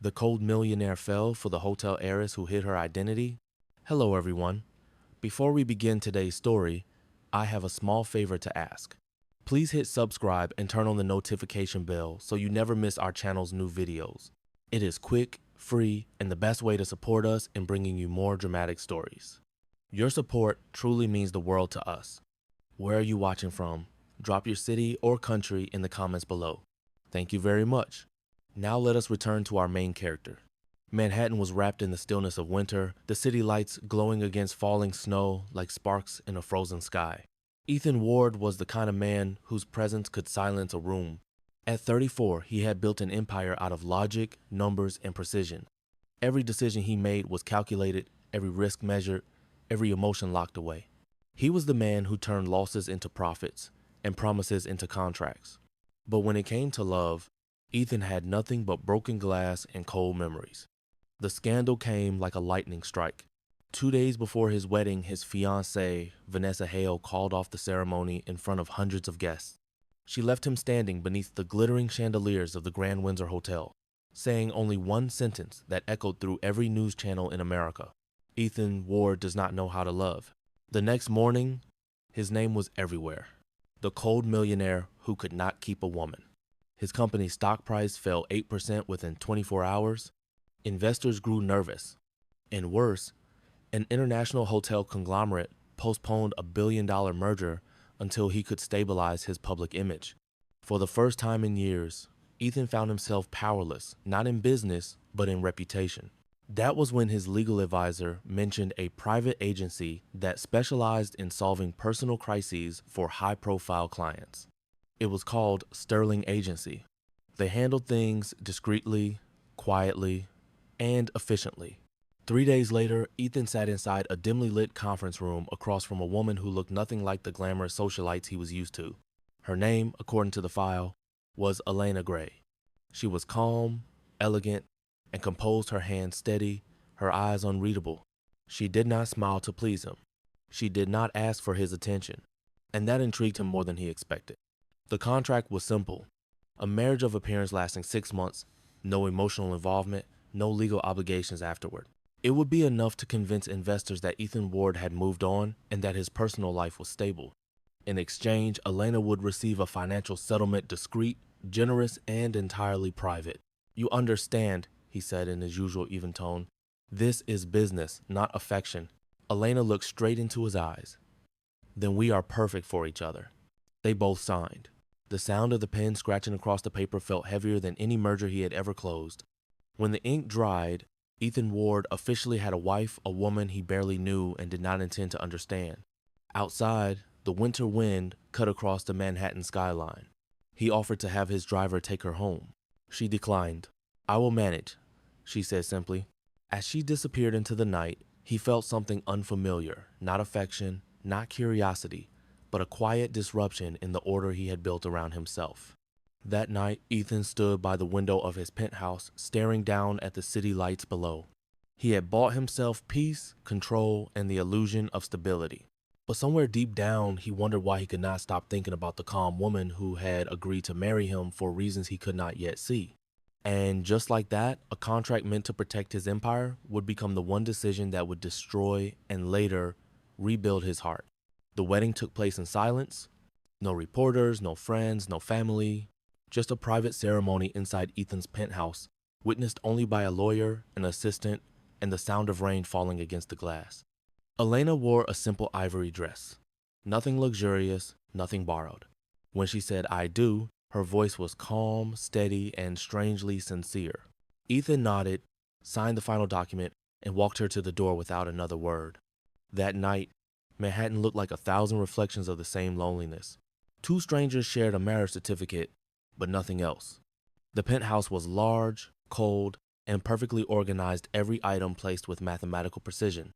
The cold millionaire fell for the hotel heiress who hid her identity? Hello everyone. Before we begin today's story, I have a small favor to ask. Please hit subscribe and turn on the notification bell so you never miss our channel's new videos. It is quick, free, and the best way to support us in bringing you more dramatic stories. Your support truly means the world to us. Where are you watching from? Drop your city or country in the comments below. Thank you very much. Now let us return to our main character. Manhattan was wrapped in the stillness of winter, the city lights glowing against falling snow like sparks in a frozen sky. Ethan Ward was the kind of man whose presence could silence a room. At 34, he had built an empire out of logic, numbers, and precision. Every decision he made was calculated, every risk measured, every emotion locked away. He was the man who turned losses into profits and promises into contracts. But when it came to love, Ethan had nothing but broken glass and cold memories. The scandal came like a lightning strike. 2 days before his wedding, his fiancée, Vanessa Hale, called off the ceremony in front of hundreds of guests. She left him standing beneath the glittering chandeliers of the Grand Windsor Hotel, saying only one sentence that echoed through every news channel in America. Ethan Ward does not know how to love. The next morning, his name was everywhere. The cold millionaire who could not keep a woman. His company's stock price fell 8% within 24 hours. Investors grew nervous. And worse, an international hotel conglomerate postponed a billion-dollar merger until he could stabilize his public image. For the first time in years, Ethan found himself powerless, not in business, but in reputation. That was when his legal advisor mentioned a private agency that specialized in solving personal crises for high-profile clients. It was called Sterling Agency. They handled things discreetly, quietly, and efficiently. 3 days later, Ethan sat inside a dimly lit conference room across from a woman who looked nothing like the glamorous socialites he was used to. Her name, according to the file, was Elena Gray. She was calm, elegant, and composed, her hands steady, her eyes unreadable. She did not smile to please him. She did not ask for his attention, and that intrigued him more than he expected. The contract was simple. A marriage of appearance lasting 6 months, no emotional involvement, no legal obligations afterward. It would be enough to convince investors that Ethan Ward had moved on and that his personal life was stable. In exchange, Elena would receive a financial settlement discreet, generous, and entirely private. "You understand," he said in his usual even tone. "This is business, not affection." Elena looked straight into his eyes. "Then we are perfect for each other." They both signed. The sound of the pen scratching across the paper felt heavier than any merger he had ever closed. When the ink dried, Ethan Ward officially had a wife, a woman he barely knew and did not intend to understand. Outside, the winter wind cut across the Manhattan skyline. He offered to have his driver take her home. She declined. "I will manage," she said simply. As she disappeared into the night, he felt something unfamiliar, not affection, not curiosity, but a quiet disruption in the order he had built around himself. That night, Ethan stood by the window of his penthouse, staring down at the city lights below. He had bought himself peace, control, and the illusion of stability. But somewhere deep down, he wondered why he could not stop thinking about the calm woman who had agreed to marry him for reasons he could not yet see. And just like that, a contract meant to protect his empire would become the one decision that would destroy and later rebuild his heart. The wedding took place in silence. No reporters, no friends, no family. Just a private ceremony inside Ethan's penthouse, witnessed only by a lawyer, an assistant, and the sound of rain falling against the glass. Elena wore a simple ivory dress. Nothing luxurious, nothing borrowed. When she said "I do," her voice was calm, steady, and strangely sincere. Ethan nodded, signed the final document, and walked her to the door without another word. That night, Manhattan looked like 1,000 reflections of the same loneliness. Two strangers shared a marriage certificate, but nothing else. The penthouse was large, cold, and perfectly organized, every item placed with mathematical precision.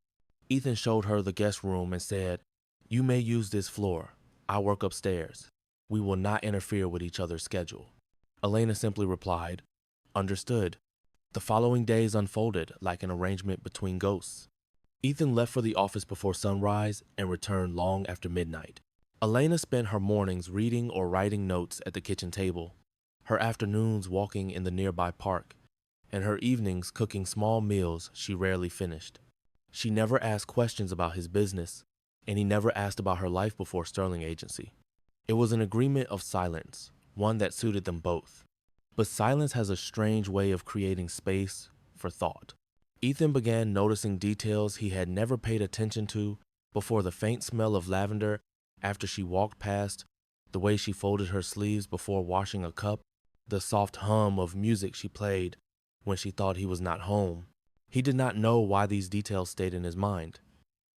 Ethan showed her the guest room and said, "You may use this floor. I work upstairs. We will not interfere with each other's schedule." Elena simply replied, "Understood." The following days unfolded like an arrangement between ghosts. Ethan left for the office before sunrise and returned long after midnight. Elena spent her mornings reading or writing notes at the kitchen table, her afternoons walking in the nearby park, and her evenings cooking small meals she rarely finished. She never asked questions about his business, and he never asked about her life before Sterling Agency. It was an agreement of silence, one that suited them both. But silence has a strange way of creating space for thought. Ethan began noticing details he had never paid attention to before: the faint smell of lavender after she walked past, the way she folded her sleeves before washing a cup, the soft hum of music she played when she thought he was not home. He did not know why these details stayed in his mind,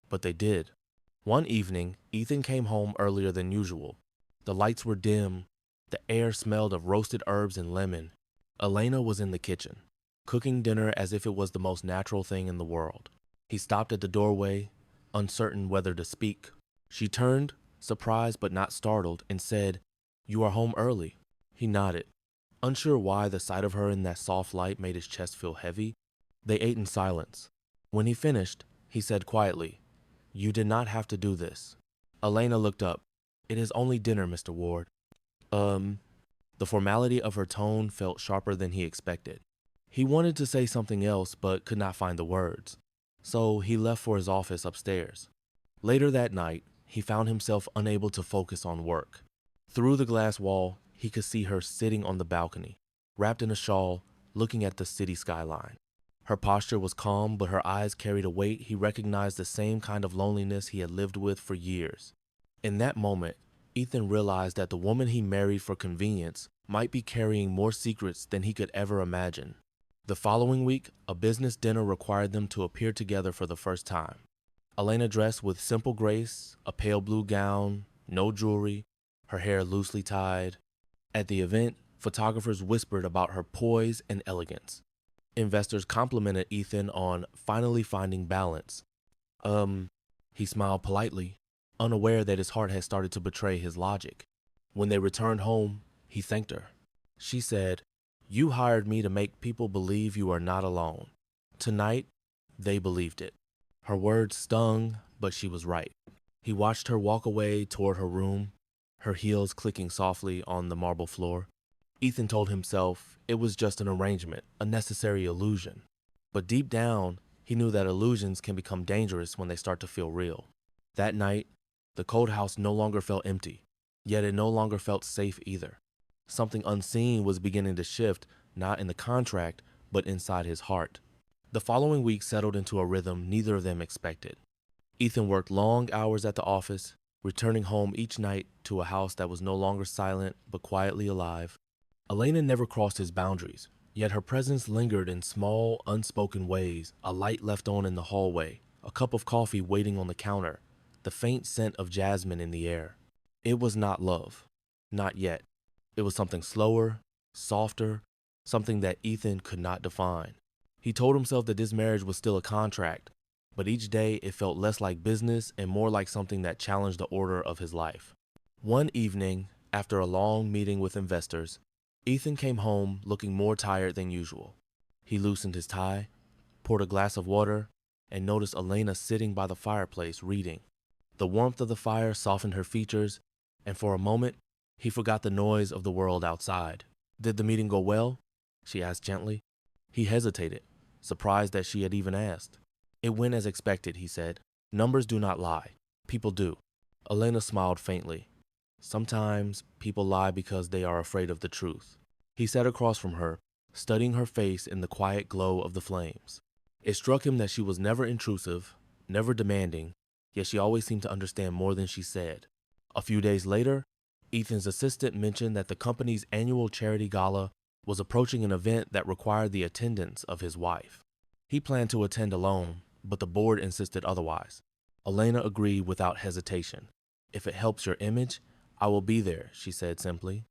but they did. One evening, Ethan came home earlier than usual. The lights were dim, the air smelled of roasted herbs and lemon. Elena was in the kitchen, cooking dinner as if it was the most natural thing in the world. He stopped at the doorway, uncertain whether to speak. She turned, surprised but not startled, and said, "You are home early." He nodded, unsure why the sight of her in that soft light made his chest feel heavy. They ate in silence. When he finished, he said quietly, "You did not have to do this." Elena looked up. "It is only dinner, Mr. Ward." The formality of her tone felt sharper than he expected. He wanted to say something else but could not find the words, so he left for his office upstairs. Later that night, he found himself unable to focus on work. Through the glass wall, he could see her sitting on the balcony, wrapped in a shawl, looking at the city skyline. Her posture was calm, but her eyes carried a weight he recognized, the same kind of loneliness he had lived with for years. In that moment, Ethan realized that the woman he married for convenience might be carrying more secrets than he could ever imagine. The following week, a business dinner required them to appear together for the first time. Elena dressed with simple grace, a pale blue gown, no jewelry, her hair loosely tied. At the event, photographers whispered about her poise and elegance. Investors complimented Ethan on finally finding balance. He smiled politely, unaware that his heart had started to betray his logic. When they returned home, he thanked her. She said, "You hired me to make people believe you are not alone." Tonight, they believed it. Her words stung, but she was right. He watched her walk away toward her room, her heels clicking softly on the marble floor. Ethan told himself it was just an arrangement, a necessary illusion. But deep down, he knew that illusions can become dangerous when they start to feel real. That night, the cold house no longer felt empty, yet it no longer felt safe either. Something unseen was beginning to shift, not in the contract, but inside his heart. The following week settled into a rhythm neither of them expected. Ethan worked long hours at the office, returning home each night to a house that was no longer silent but quietly alive. Elena never crossed his boundaries, yet her presence lingered in small, unspoken ways: a light left on in the hallway, a cup of coffee waiting on the counter, the faint scent of jasmine in the air. It was not love. Not yet. It was something slower, softer, something that Ethan could not define. He told himself that this marriage was still a contract, but each day it felt less like business and more like something that challenged the order of his life. One evening, after a long meeting with investors, Ethan came home looking more tired than usual. He loosened his tie, poured a glass of water, and noticed Elena sitting by the fireplace reading. The warmth of the fire softened her features, and for a moment, he forgot the noise of the world outside. "Did the meeting go well?" she asked gently. He hesitated, surprised that she had even asked. "It went as expected," he said. "Numbers do not lie. People do." Elena smiled faintly. "Sometimes people lie because they are afraid of the truth." He sat across from her, studying her face in the quiet glow of the flames. It struck him that she was never intrusive, never demanding, yet she always seemed to understand more than she said. A few days later, Ethan's assistant mentioned that the company's annual charity gala was approaching an event that required the attendance of his wife. He planned to attend alone, but the board insisted otherwise. Elena agreed without hesitation. "If it helps your image, I will be there," she said simply.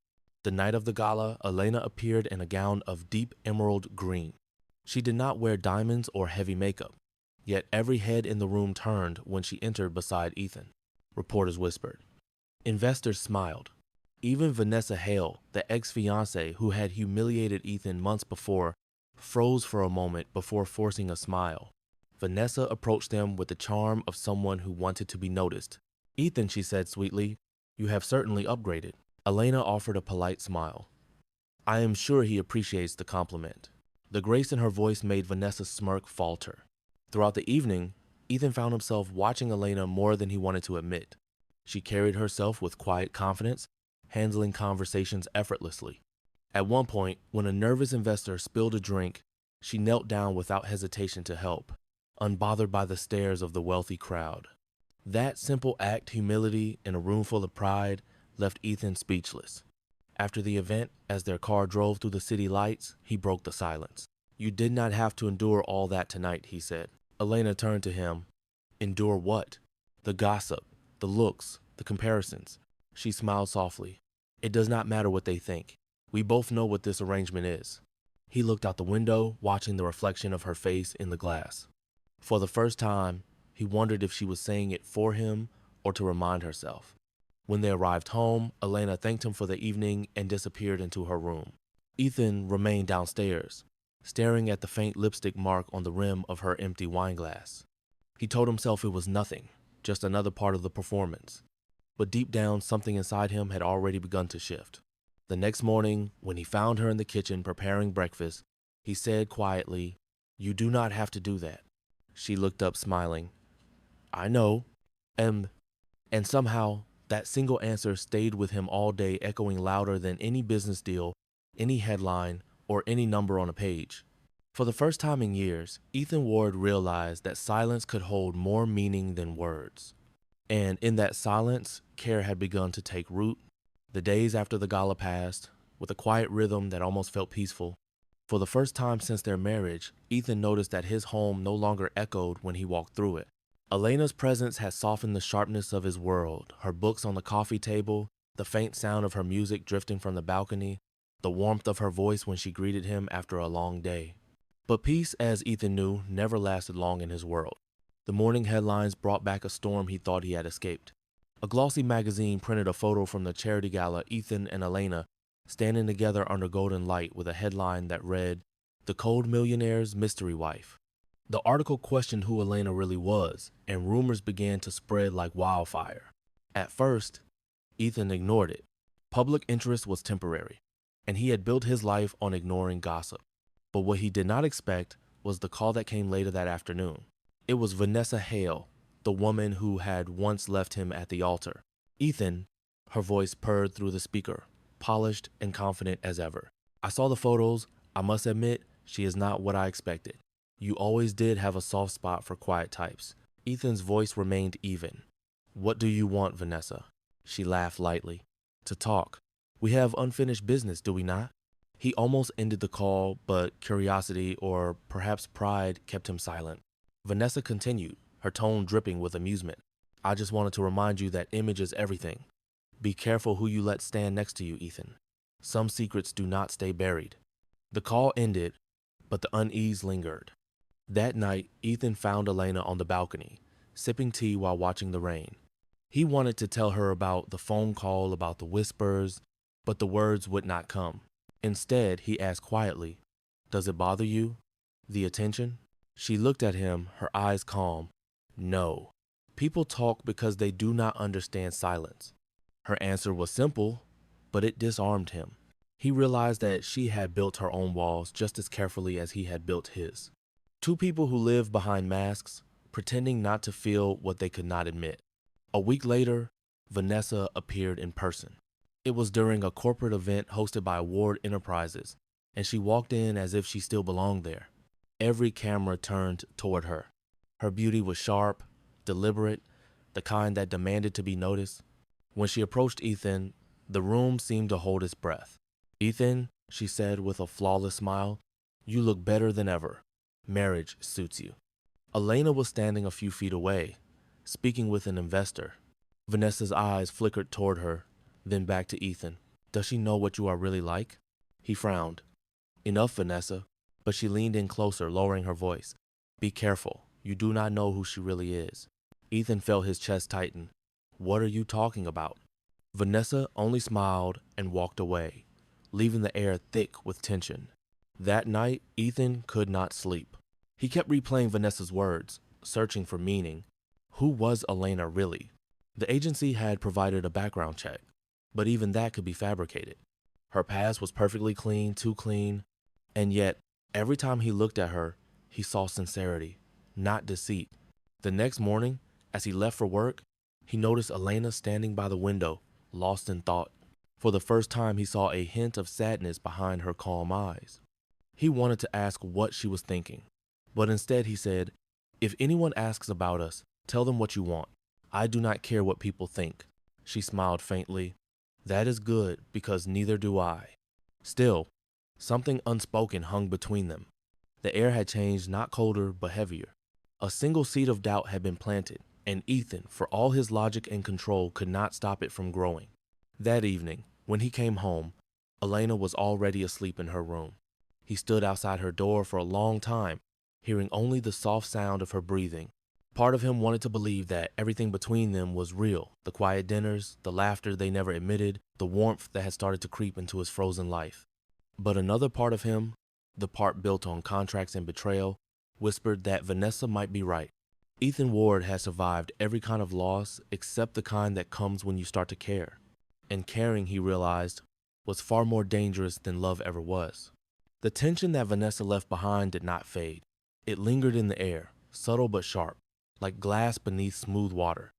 The night of the gala, Elena appeared in a gown of deep emerald green. She did not wear diamonds or heavy makeup, yet every head in the room turned when she entered beside Ethan. Reporters whispered. Investors smiled. Even Vanessa Hale, the ex-fiancée who had humiliated Ethan months before, froze for a moment before forcing a smile. Vanessa approached them with the charm of someone who wanted to be noticed. "Ethan," she said sweetly, "you have certainly upgraded." Elena offered a polite smile. "I am sure he appreciates the compliment." The grace in her voice made Vanessa's smirk falter. Throughout the evening, Ethan found himself watching Elena more than he wanted to admit. She carried herself with quiet confidence, handling conversations effortlessly. At one point, when a nervous investor spilled a drink, she knelt down without hesitation to help, unbothered by the stares of the wealthy crowd. That simple act, humility in a room full of pride, left Ethan speechless. After the event, as their car drove through the city lights, he broke the silence. "You did not have to endure all that tonight," he said. Elena turned to him. "Endure what?" "The gossip, the looks, the comparisons." She smiled softly. "It does not matter what they think. We both know what this arrangement is." He looked out the window, watching the reflection of her face in the glass. For the first time, he wondered if she was saying it for him or to remind herself. When they arrived home, Elena thanked him for the evening and disappeared into her room. Ethan remained downstairs, staring at the faint lipstick mark on the rim of her empty wineglass. He told himself it was nothing, just another part of the performance. But deep down, something inside him had already begun to shift. The next morning, when he found her in the kitchen preparing breakfast, he said quietly, "You do not have to do that." She looked up smiling. "I know." And somehow, that single answer stayed with him all day, echoing louder than any business deal, any headline, or any number on a page. For the first time in years, Ethan Ward realized that silence could hold more meaning than words. And in that silence, care had begun to take root. The days after the gala passed, with a quiet rhythm that almost felt peaceful. For the first time since their marriage, Ethan noticed that his home no longer echoed when he walked through it. Elena's presence had softened the sharpness of his world, her books on the coffee table, the faint sound of her music drifting from the balcony, the warmth of her voice when she greeted him after a long day. But peace, as Ethan knew, never lasted long in his world. The morning headlines brought back a storm he thought he had escaped. A glossy magazine printed a photo from the charity gala, Ethan and Elena standing together under golden light, with a headline that read, "The Cold Millionaire's Mystery Wife." The article questioned who Elena really was, and rumors began to spread like wildfire. At first, Ethan ignored it. Public interest was temporary, and he had built his life on ignoring gossip. But what he did not expect was the call that came later that afternoon. It was Vanessa Hale, the woman who had once left him at the altar. "Ethan," her voice purred through the speaker, polished and confident as ever. "I saw the photos. I must admit, she is not what I expected. You always did have a soft spot for quiet types." Ethan's voice remained even. "What do you want, Vanessa?" She laughed lightly. "To talk. We have unfinished business, do we not?" He almost ended the call, but curiosity, or perhaps pride, kept him silent. Vanessa continued, her tone dripping with amusement. "I just wanted to remind you that image is everything. Be careful who you let stand next to you, Ethan. Some secrets do not stay buried." The call ended, but the unease lingered. That night, Ethan found Elena on the balcony, sipping tea while watching the rain. He wanted to tell her about the phone call, about the whispers, but the words would not come. Instead, he asked quietly, "Does it bother you? The attention?" She looked at him, her eyes calm. "No. People talk because they do not understand silence." Her answer was simple, but it disarmed him. He realized that she had built her own walls just as carefully as he had built his. Two people who live behind masks, pretending not to feel what they could not admit. A week later, Vanessa appeared in person. It was during a corporate event hosted by Ward Enterprises, and she walked in as if she still belonged there. Every camera turned toward her. Her beauty was sharp, deliberate, the kind that demanded to be noticed. When she approached Ethan, the room seemed to hold its breath. "Ethan," she said with a flawless smile, "you look better than ever. Marriage suits you." Elena was standing a few feet away, speaking with an investor. Vanessa's eyes flickered toward her, then back to Ethan. "Does she know what you are really like?" He frowned. "Enough, Vanessa." But she leaned in closer, lowering her voice. "Be careful. You do not know who she really is." Ethan felt his chest tighten. "What are you talking about?" Vanessa only smiled and walked away, leaving the air thick with tension. That night, Ethan could not sleep. He kept replaying Vanessa's words, searching for meaning. Who was Elena really? The agency had provided a background check, but even that could be fabricated. Her past was perfectly clean, too clean, and yet Every time he looked at her, he saw sincerity, not deceit. The next morning, as he left for work, he noticed Elena standing by the window, lost in thought. For the first time, he saw a hint of sadness behind her calm eyes. He wanted to ask what she was thinking, but instead he said, "If anyone asks about us, tell them what you want. I do not care what people think." She smiled faintly. "That is good, because neither do I." Still, something unspoken hung between them. The air had changed, not colder, but heavier. A single seed of doubt had been planted, and Ethan, for all his logic and control, could not stop it from growing. That evening, when he came home, Elena was already asleep in her room. He stood outside her door for a long time, hearing only the soft sound of her breathing. Part of him wanted to believe that everything between them was real, the quiet dinners, the laughter they never admitted, the warmth that had started to creep into his frozen life. But another part of him, the part built on contracts and betrayal, whispered that Vanessa might be right. Ethan Ward had survived every kind of loss except the kind that comes when you start to care. And caring, he realized, was far more dangerous than love ever was. The tension that Vanessa left behind did not fade. It lingered in the air, subtle but sharp, like glass beneath smooth water.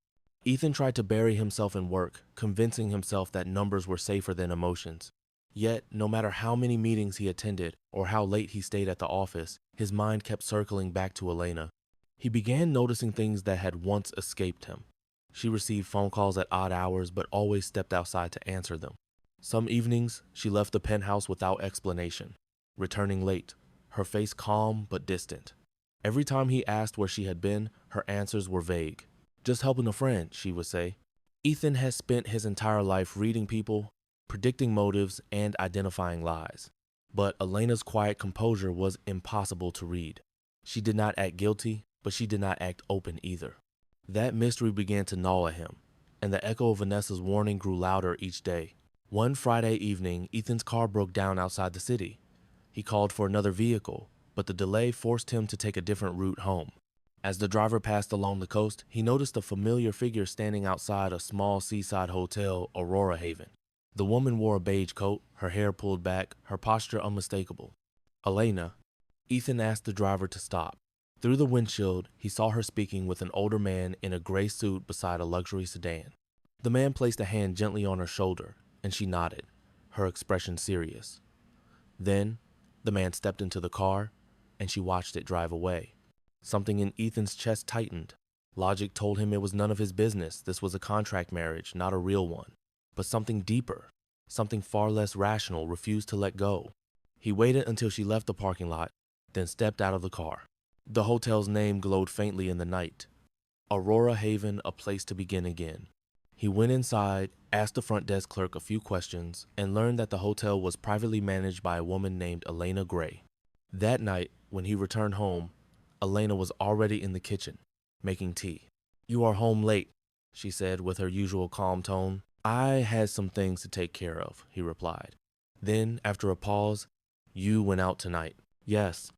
Ethan tried to bury himself in work, convincing himself that numbers were safer than emotions. Yet, no matter how many meetings he attended or how late he stayed at the office, his mind kept circling back to Elena. He began noticing things that had once escaped him. She received phone calls at odd hours but always stepped outside to answer them. Some evenings, she left the penthouse without explanation, returning late, her face calm but distant. Every time he asked where she had been, her answers were vague. "Just helping a friend," she would say. Ethan had spent his entire life reading people, predicting motives, and identifying lies. But Elena's quiet composure was impossible to read. She did not act guilty, but she did not act open either. That mystery began to gnaw at him, and the echo of Vanessa's warning grew louder each day. One Friday evening, Ethan's car broke down outside the city. He called for another vehicle, but the delay forced him to take a different route home. As the driver passed along the coast, he noticed a familiar figure standing outside a small seaside hotel, Aurora Haven. The woman wore a beige coat, her hair pulled back, her posture unmistakable. "Elena." Ethan asked the driver to stop. Through the windshield, he saw her speaking with an older man in a gray suit beside a luxury sedan. The man placed a hand gently on her shoulder, and she nodded, her expression serious. Then, the man stepped into the car, and she watched it drive away. Something in Ethan's chest tightened. Logic told him it was none of his business. This was a contract marriage, not a real one. But something deeper, something far less rational, refused to let go. He waited until she left the parking lot, then stepped out of the car. The hotel's name glowed faintly in the night. Aurora Haven, a place to begin again. He went inside, asked the front desk clerk a few questions, and learned that the hotel was privately managed by a woman named Elena Gray. That night, when he returned home, Elena was already in the kitchen, making tea. "You are home late," she said with her usual calm tone. "I had some things to take care of," he replied. Then, after a pause, "You went out tonight." "Yes.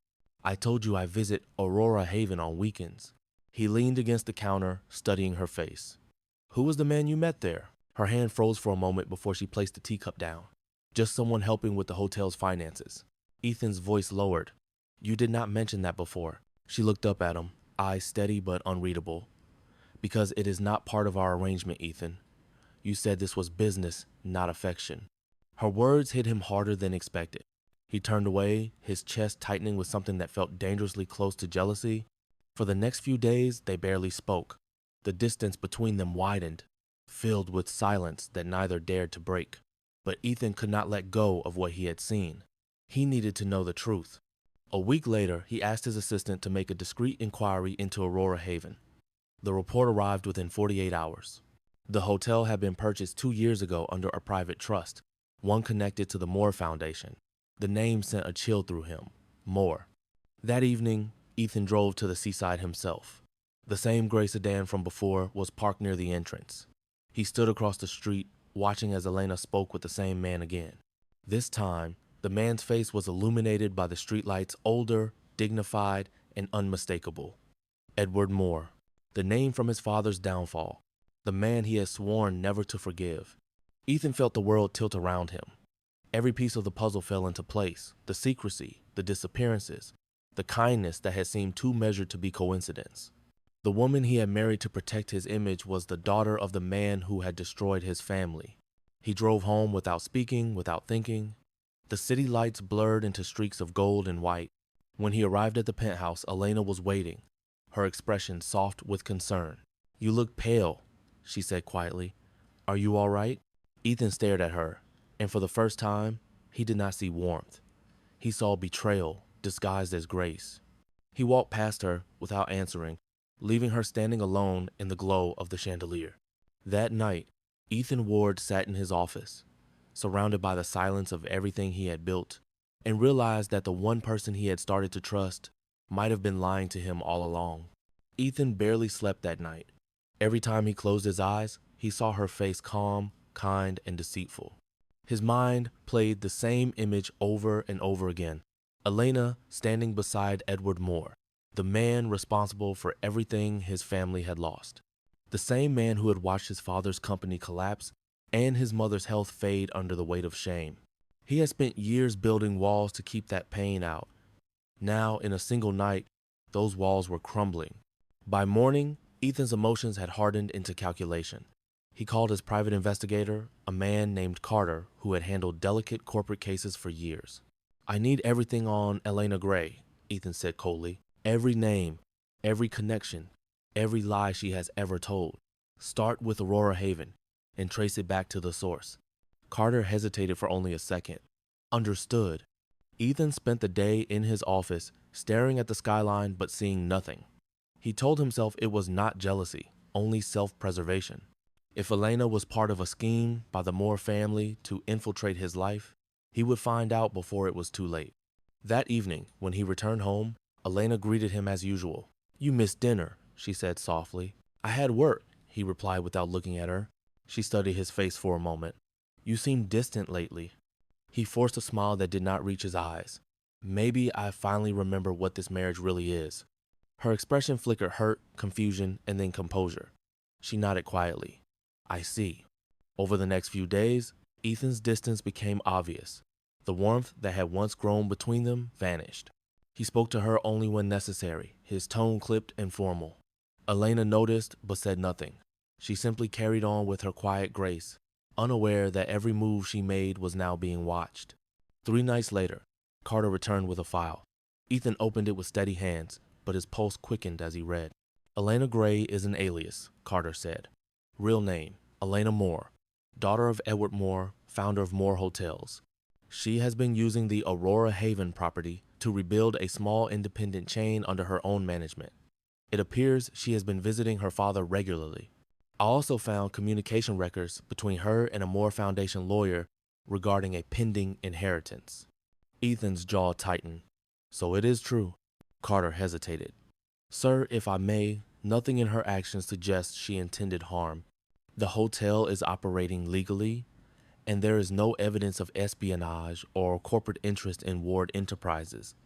I told you I visit Aurora Haven on weekends." He leaned against the counter, studying her face. "Who was the man you met there?" Her hand froze for a moment before she placed the teacup down. "Just someone helping with the hotel's finances." Ethan's voice lowered. "You did not mention that before." She looked up at him, eyes steady but unreadable. "Because it is not part of our arrangement, Ethan. You said this was business, not affection." Her words hit him harder than expected. He turned away, his chest tightening with something that felt dangerously close to jealousy. For the next few days, they barely spoke. The distance between them widened, filled with silence that neither dared to break. But Ethan could not let go of what he had seen. He needed to know the truth. A week later, he asked his assistant to make a discreet inquiry into Aurora Haven. The report arrived within 48 hours. The hotel had been purchased 2 years ago under a private trust, one connected to the Moore Foundation. The name sent a chill through him. Moore. That evening, Ethan drove to the seaside himself. The same gray sedan from before was parked near the entrance. He stood across the street, watching as Elena spoke with the same man again. This time, the man's face was illuminated by the streetlights, older, dignified, and unmistakable. Edward Moore, the name from his father's downfall, the man he had sworn never to forgive. Ethan felt the world tilt around him. Every piece of the puzzle fell into place: the secrecy, the disappearances, the kindness that had seemed too measured to be coincidence. The woman he had married to protect his image was the daughter of the man who had destroyed his family. He drove home without speaking, without thinking. The city lights blurred into streaks of gold and white. When he arrived at the penthouse, Elena was waiting, her expression soft with concern. "You look pale," she said quietly. "Are you all right?" Ethan stared at her, and for the first time, he did not see warmth. He saw betrayal disguised as grace. He walked past her without answering, leaving her standing alone in the glow of the chandelier. That night, Ethan Ward sat in his office, surrounded by the silence of everything he had built, and realized that the one person he had started to trust might have been lying to him all along. Ethan barely slept that night. Every time he closed his eyes, he saw her face calm, kind, and deceitful. His mind played the same image over and over again. Elena standing beside Edward Moore, the man responsible for everything his family had lost. The same man who had watched his father's company collapse and his mother's health fade under the weight of shame. He had spent years building walls to keep that pain out. Now, in a single night, those walls were crumbling. By morning, Ethan's emotions had hardened into calculation. He called his private investigator, a man named Carter, who had handled delicate corporate cases for years. "I need everything on Elena Gray," Ethan said coldly. "Every name, every connection, every lie she has ever told. Start with Aurora Haven and trace it back to the source." Carter hesitated for only a second. Understood. Ethan spent the day in his office, staring at the skyline but seeing nothing. He told himself it was not jealousy, only self-preservation. If Elena was part of a scheme by the Moore family to infiltrate his life, he would find out before it was too late. That evening, when he returned home, Elena greeted him as usual. "You missed dinner," she said softly. "I had work," he replied without looking at her. She studied his face for a moment. "You seem distant lately." He forced a smile that did not reach his eyes. "Maybe I finally remember what this marriage really is." Her expression flickered hurt, confusion, and then composure. She nodded quietly. "I see." Over the next few days, Ethan's distance became obvious. The warmth that had once grown between them vanished. He spoke to her only when necessary, his tone clipped and formal. Elena noticed but said nothing. She simply carried on with her quiet grace, unaware that every move she made was now being watched. 3 nights later, Carter returned with a file. Ethan opened it with steady hands, but his pulse quickened as he read. "Elena Gray is an alias," Carter said. "Real name, Elena Moore, daughter of Edward Moore, founder of Moore Hotels. She has been using the Aurora Haven property to rebuild a small independent chain under her own management. It appears she has been visiting her father regularly. I also found communication records between her and a Moore Foundation lawyer regarding a pending inheritance." Ethan's jaw tightened. "So it is true." Carter hesitated. "Sir, if I may, nothing in her actions suggests she intended harm. The hotel is operating legally, and there is no evidence of espionage or corporate interest in Ward Enterprises.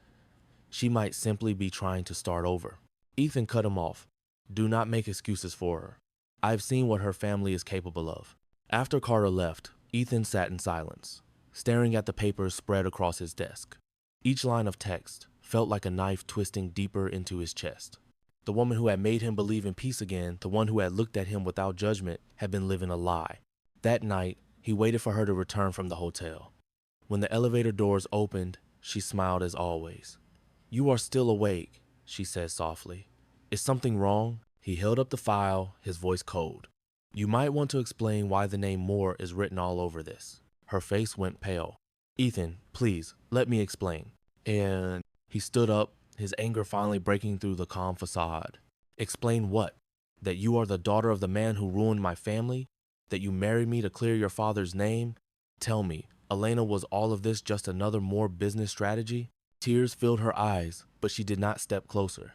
She might simply be trying to start over." Ethan cut him off. "Do not make excuses for her. I've seen what her family is capable of." After Carter left, Ethan sat in silence, staring at the papers spread across his desk. Each line of text felt like a knife twisting deeper into his chest. The woman who had made him believe in peace again, the one who had looked at him without judgment, had been living a lie. That night, he waited for her to return from the hotel. When the elevator doors opened, she smiled as always. "You are still awake," she said softly. "Is something wrong?" He held up the file, his voice cold. "You might want to explain why the name Moore is written all over this." Her face went pale. "Ethan, please, let me explain." And he stood up, his anger finally breaking through the calm facade. "Explain what? That you are the daughter of the man who ruined my family? That you married me to clear your father's name? Tell me, Elena, was all of this just another Moore business strategy?" Tears filled her eyes, but she did not step closer.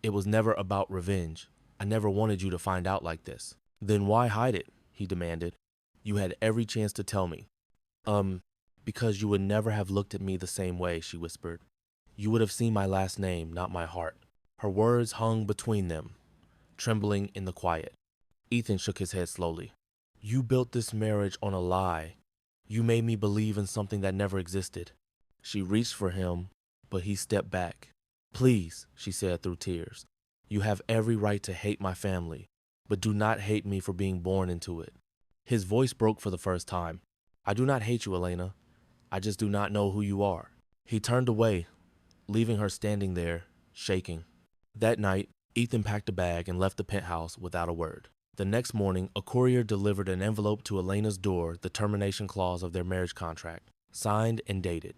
"It was never about revenge. I never wanted you to find out like this." "Then why hide it?" he demanded. "You had every chance to tell me." Because you would never have looked at me the same way," she whispered. "You would have seen my last name, not my heart." Her words hung between them, trembling in the quiet. Ethan shook his head slowly. "You built this marriage on a lie. You made me believe in something that never existed. She reached for him, but he stepped back. Please, she said through tears. You have every right to hate my family, but do not hate me for being born into it. His voice broke for the first time. I do not hate you, Elena. I just do not know who you are. He turned away, leaving her standing there, shaking. That night, Ethan packed a bag and left the penthouse without a word. The next morning, a courier delivered an envelope to Elena's door, the termination clause of their marriage contract, signed and dated.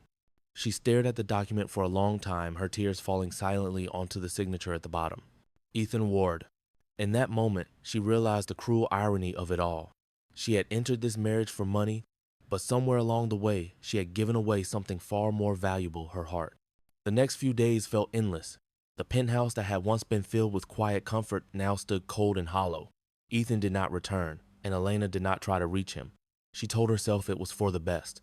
She stared at the document for a long time, her tears falling silently onto the signature at the bottom. Ethan Ward. In that moment, she realized the cruel irony of it all. She had entered this marriage for money, but somewhere along the way, she had given away something far more valuable, her heart. The next few days felt endless. The penthouse that had once been filled with quiet comfort now stood cold and hollow. Ethan did not return, and Elena did not try to reach him. She told herself it was for the best.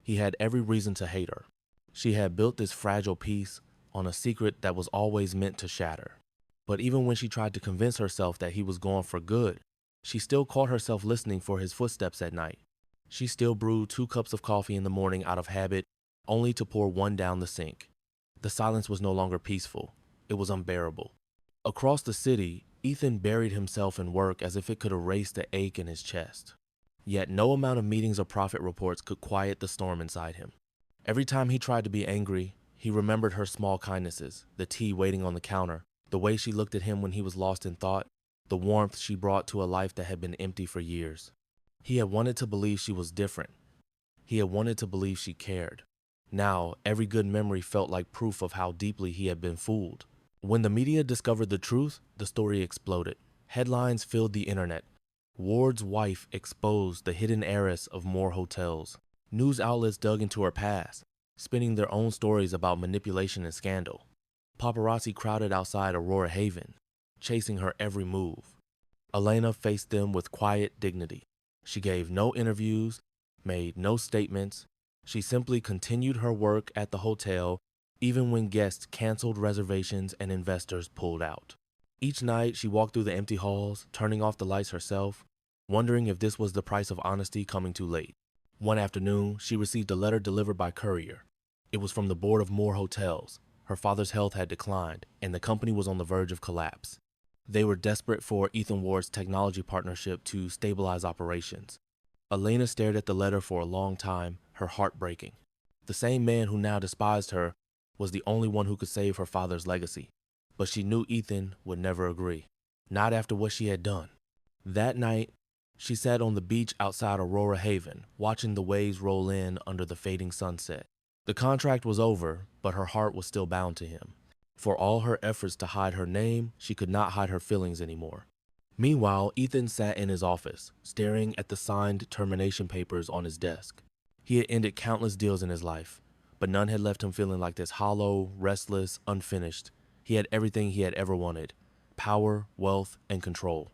He had every reason to hate her. She had built this fragile peace on a secret that was always meant to shatter. But even when she tried to convince herself that he was gone for good, she still caught herself listening for his footsteps at night. She still brewed 2 cups of coffee in the morning out of habit, only to pour one down the sink. The silence was no longer peaceful. It was unbearable. Across the city, Ethan buried himself in work as if it could erase the ache in his chest. Yet no amount of meetings or profit reports could quiet the storm inside him. Every time he tried to be angry, he remembered her small kindnesses, the tea waiting on the counter, the way she looked at him when he was lost in thought, the warmth she brought to a life that had been empty for years. He had wanted to believe she was different. He had wanted to believe she cared. Now, every good memory felt like proof of how deeply he had been fooled. When the media discovered the truth, the story exploded. Headlines filled the internet. Ward's wife exposed the hidden heiress of more hotels. News outlets dug into her past, spinning their own stories about manipulation and scandal. Paparazzi crowded outside Aurora Haven, chasing her every move. Elena faced them with quiet dignity. She gave no interviews, made no statements. She simply continued her work at the hotel, even when guests canceled reservations and investors pulled out. Each night, she walked through the empty halls, turning off the lights herself, wondering if this was the price of honesty coming too late. One afternoon, she received a letter delivered by courier. It was from the board of Moore Hotels. Her father's health had declined, and the company was on the verge of collapse. They were desperate for Ethan Ward's technology partnership to stabilize operations. Elena stared at the letter for a long time, her heart breaking. The same man who now despised her was the only one who could save her father's legacy. But she knew Ethan would never agree, not after what she had done. That night, she sat on the beach outside Aurora Haven, watching the waves roll in under the fading sunset. The contract was over, but her heart was still bound to him. For all her efforts to hide her name, she could not hide her feelings anymore. Meanwhile, Ethan sat in his office, staring at the signed termination papers on his desk. He had ended countless deals in his life, but none had left him feeling like this hollow, restless, unfinished. He had everything he had ever wanted: power, wealth, and control.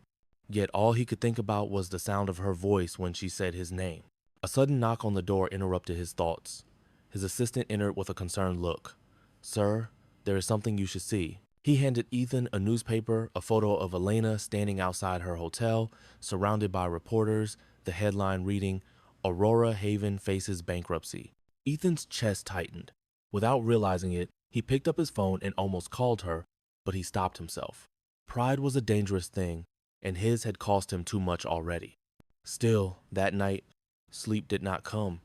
Yet all he could think about was the sound of her voice when she said his name. A sudden knock on the door interrupted his thoughts. His assistant entered with a concerned look. "Sir, there is something you should see." He handed Ethan a newspaper, a photo of Elena standing outside her hotel, surrounded by reporters, the headline reading, "Aurora Haven faces bankruptcy." Ethan's chest tightened. Without realizing it, he picked up his phone and almost called her, but he stopped himself. Pride was a dangerous thing, and his had cost him too much already. Still, that night, sleep did not come.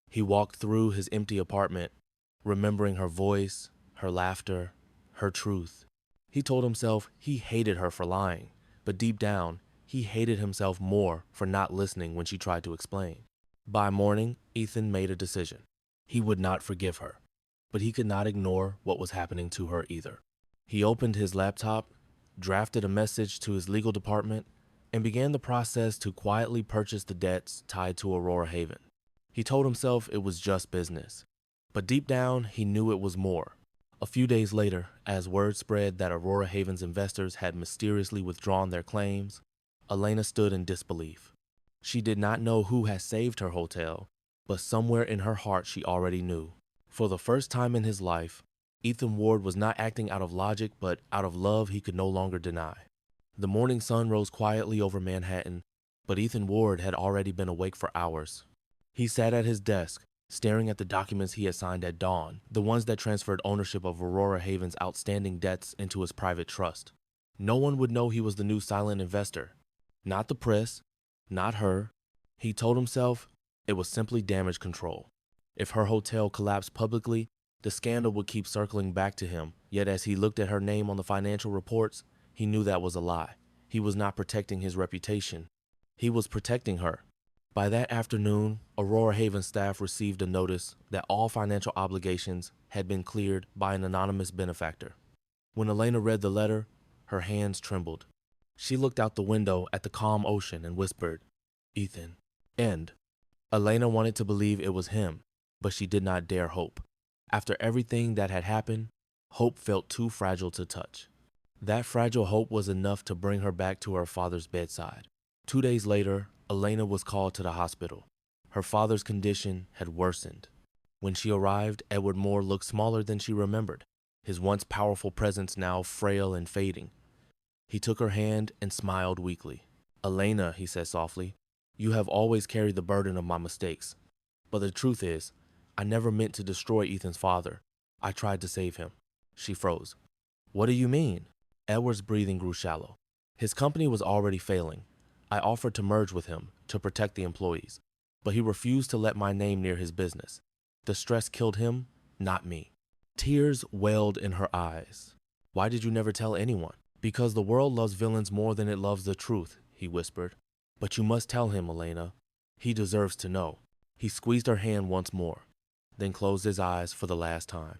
He walked through his empty apartment, remembering her voice, her laughter, her truth. He told himself he hated her for lying, but deep down, he hated himself more for not listening when she tried to explain. By morning, Ethan made a decision. He would not forgive her, but he could not ignore what was happening to her either. He opened his laptop, drafted a message to his legal department, and began the process to quietly purchase the debts tied to Aurora Haven. He told himself it was just business, but deep down, he knew it was more. A few days later, as word spread that Aurora Haven's investors had mysteriously withdrawn their claims, Elena stood in disbelief. She did not know who had saved her hotel, but somewhere in her heart she already knew. For the first time in his life, Ethan Ward was not acting out of logic, but out of love he could no longer deny. The morning sun rose quietly over Manhattan, but Ethan Ward had already been awake for hours. He sat at his desk, staring at the documents he had signed at dawn, the ones that transferred ownership of Aurora Haven's outstanding debts into his private trust. No one would know he was the new silent investor. Not the press, not her. He told himself it was simply damage control. If her hotel collapsed publicly, the scandal would keep circling back to him, yet as he looked at her name on the financial reports, he knew that was a lie. He was not protecting his reputation. He was protecting her. By that afternoon, Aurora Haven staff received a notice that all financial obligations had been cleared by an anonymous benefactor. When Elena read the letter, her hands trembled. She looked out the window at the calm ocean and whispered, "Ethan." End. Elena wanted to believe it was him, but she did not dare hope. After everything that had happened, hope felt too fragile to touch. That fragile hope was enough to bring her back to her father's bedside. 2 days later, Elena was called to the hospital. Her father's condition had worsened. When she arrived, Edward Moore looked smaller than she remembered, his once powerful presence now frail and fading. He took her hand and smiled weakly. "Elena," he said softly, "you have always carried the burden of my mistakes. But the truth is, I never meant to destroy Ethan's father. I tried to save him." She froze. "What do you mean?" Edward's breathing grew shallow. "His company was already failing. I offered to merge with him to protect the employees, but he refused to let my name near his business. The stress killed him, not me." Tears welled in her eyes. "Why did you never tell anyone?" "Because the world loves villains more than it loves the truth," he whispered. "But you must tell him, Elena. He deserves to know." He squeezed her hand once more, then closed his eyes for the last time.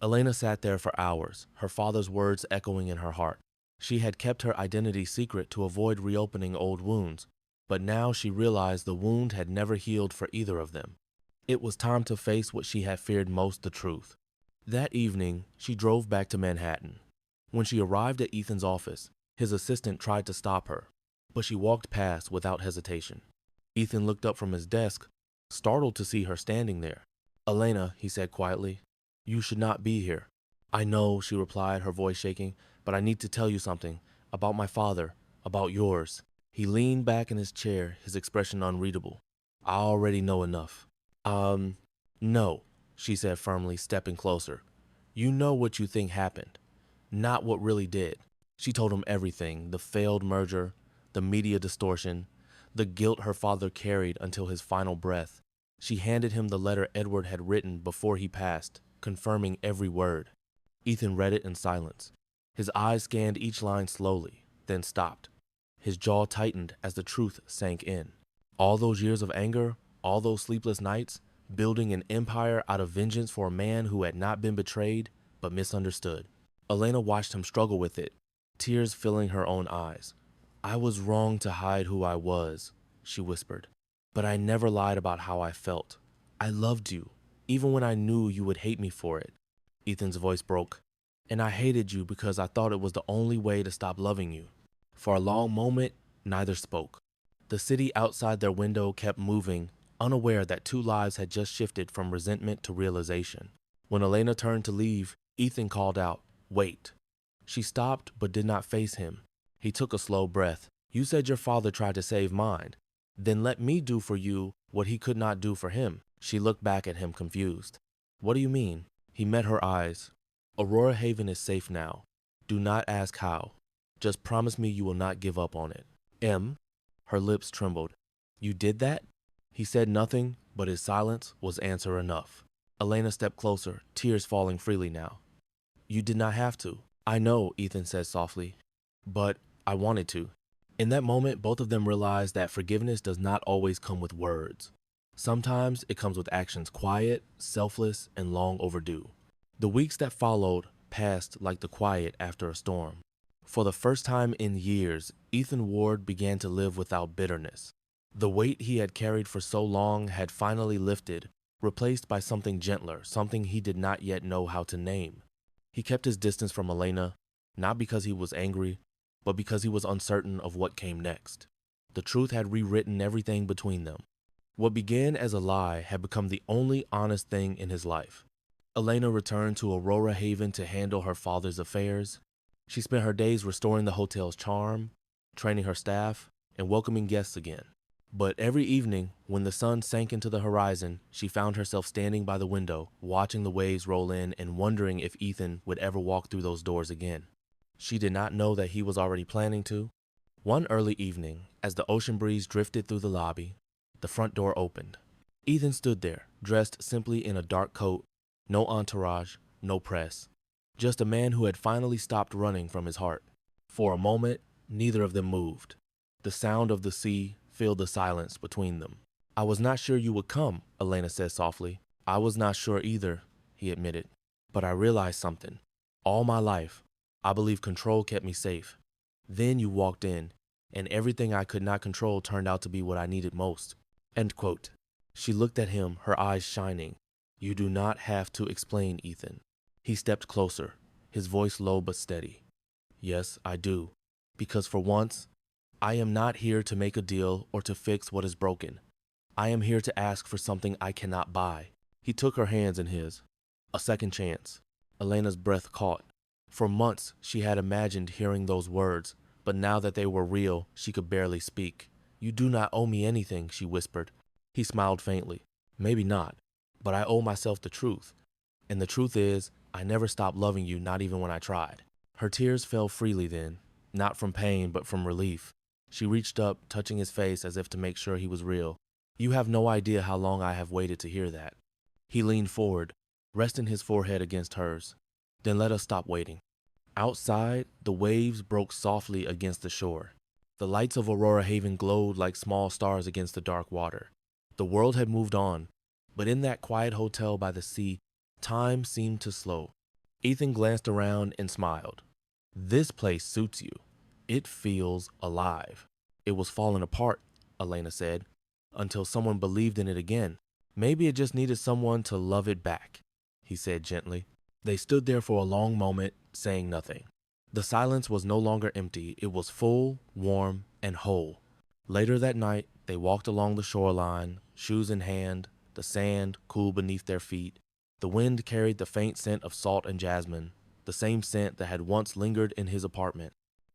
Elena sat there for hours, her father's words echoing in her heart. She had kept her identity secret to avoid reopening old wounds, but now she realized the wound had never healed for either of them. It was time to face what she had feared most, the truth. That evening, she drove back to Manhattan. When she arrived at Ethan's office, his assistant tried to stop her, but she walked past without hesitation. Ethan looked up from his desk, startled to see her standing there. "Elena," he said quietly, "you should not be here." "I know," she replied, her voice shaking, "but I need to tell you something about my father, about yours." He leaned back in his chair, his expression unreadable. "I already know enough." No," she said firmly, stepping closer. "You know what you think happened, not what really did." She told him everything, the failed merger, the media distortion, the guilt her father carried until his final breath. She handed him the letter Edward had written before he passed, confirming every word. Ethan read it in silence. His eyes scanned each line slowly, then stopped. His jaw tightened as the truth sank in. All those years of anger, all those sleepless nights, building an empire out of vengeance for a man who had not been betrayed, but misunderstood. Elena watched him struggle with it, tears filling her own eyes. "I was wrong to hide who I was," she whispered, "but I never lied about how I felt. I loved you, even when I knew you would hate me for it." Ethan's voice broke. "And I hated you because I thought it was the only way to stop loving you." For a long moment, neither spoke. The city outside their window kept moving, unaware that two lives had just shifted from resentment to realization. When Elena turned to leave, Ethan called out, "Wait." She stopped but did not face him. He took a slow breath. "You said your father tried to save mine. Then let me do for you what he could not do for him." She looked back at him confused. "What do you mean?" He met her eyes. "Aurora Haven is safe now. Do not ask how. Just promise me you will not give up on it." Her lips trembled. "You did that?" He said nothing, but his silence was answer enough. Elena stepped closer, tears falling freely now. "You did not have to." "I know," Ethan said softly, "but I wanted to." In that moment, both of them realized that forgiveness does not always come with words. Sometimes it comes with actions quiet, selfless, and long overdue. The weeks that followed passed like the quiet after a storm. For the first time in years, Ethan Ward began to live without bitterness. The weight he had carried for so long had finally lifted, replaced by something gentler, something he did not yet know how to name. He kept his distance from Elena, not because he was angry, but because he was uncertain of what came next. The truth had rewritten everything between them. What began as a lie had become the only honest thing in his life. Elena returned to Aurora Haven to handle her father's affairs. She spent her days restoring the hotel's charm, training her staff, and welcoming guests again. But every evening, when the sun sank into the horizon, she found herself standing by the window, watching the waves roll in and wondering if Ethan would ever walk through those doors again. She did not know that he was already planning to. One early evening, as the ocean breeze drifted through the lobby, the front door opened. Ethan stood there, dressed simply in a dark coat, no entourage, no press. Just a man who had finally stopped running from his heart. For a moment, neither of them moved. The sound of the sea filled the silence between them. "I was not sure you would come," Elena said softly. "I was not sure either," he admitted. "But I realized something. All my life, I believe control kept me safe. Then you walked in, and everything I could not control turned out to be what I needed most." End quote. She looked at him, her eyes shining. "You do not have to explain, Ethan." He stepped closer, his voice low but steady. "Yes, I do. Because for once, I am not here to make a deal or to fix what is broken. I am here to ask for something I cannot buy." He took her hands in his. A second chance. Elena's breath caught. For months, she had imagined hearing those words, but now that they were real, she could barely speak. "You do not owe me anything," she whispered. He smiled faintly. "Maybe not, but I owe myself the truth. And the truth is, I never stopped loving you, not even when I tried." Her tears fell freely then, not from pain, but from relief. She reached up, touching his face as if to make sure he was real. "You have no idea how long I have waited to hear that." He leaned forward, resting his forehead against hers. "Then let us stop waiting." Outside, the waves broke softly against the shore. The lights of Aurora Haven glowed like small stars against the dark water. The world had moved on, but in that quiet hotel by the sea, time seemed to slow. Ethan glanced around and smiled. "This place suits you. It feels alive." "It was falling apart," Elena said, "until someone believed in it again. Maybe it just needed someone to love it back," he said gently. They stood there for a long moment, saying nothing. The silence was no longer empty. It was full, warm, and whole. Later that night, they walked along the shoreline, shoes in hand, the sand cool beneath their feet. The wind carried the faint scent of salt and jasmine, the same scent that had once lingered in his apartment.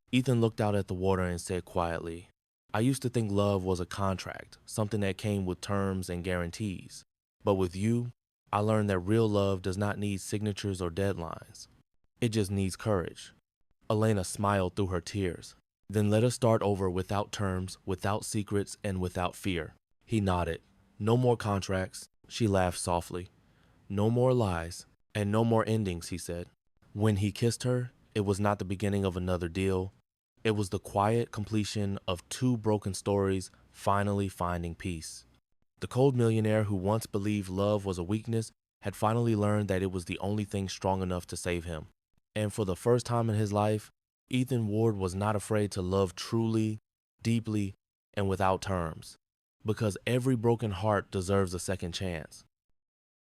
Ethan looked out at the water and said quietly, "I used to think love was a contract, something that came with terms and guarantees. But with you, I learned that real love does not need signatures or deadlines. It just needs courage." Elena smiled through her tears. "Then let us start over without terms, without secrets, and without fear." He nodded. "No more contracts." She laughed softly. "No more lies, and no more endings," he said. When he kissed her, it was not the beginning of another deal. It was the quiet completion of two broken stories finally finding peace. The cold millionaire who once believed love was a weakness had finally learned that it was the only thing strong enough to save him. And for the first time in his life, Ethan Ward was not afraid to love truly, deeply, and without terms. Because every broken heart deserves a second chance.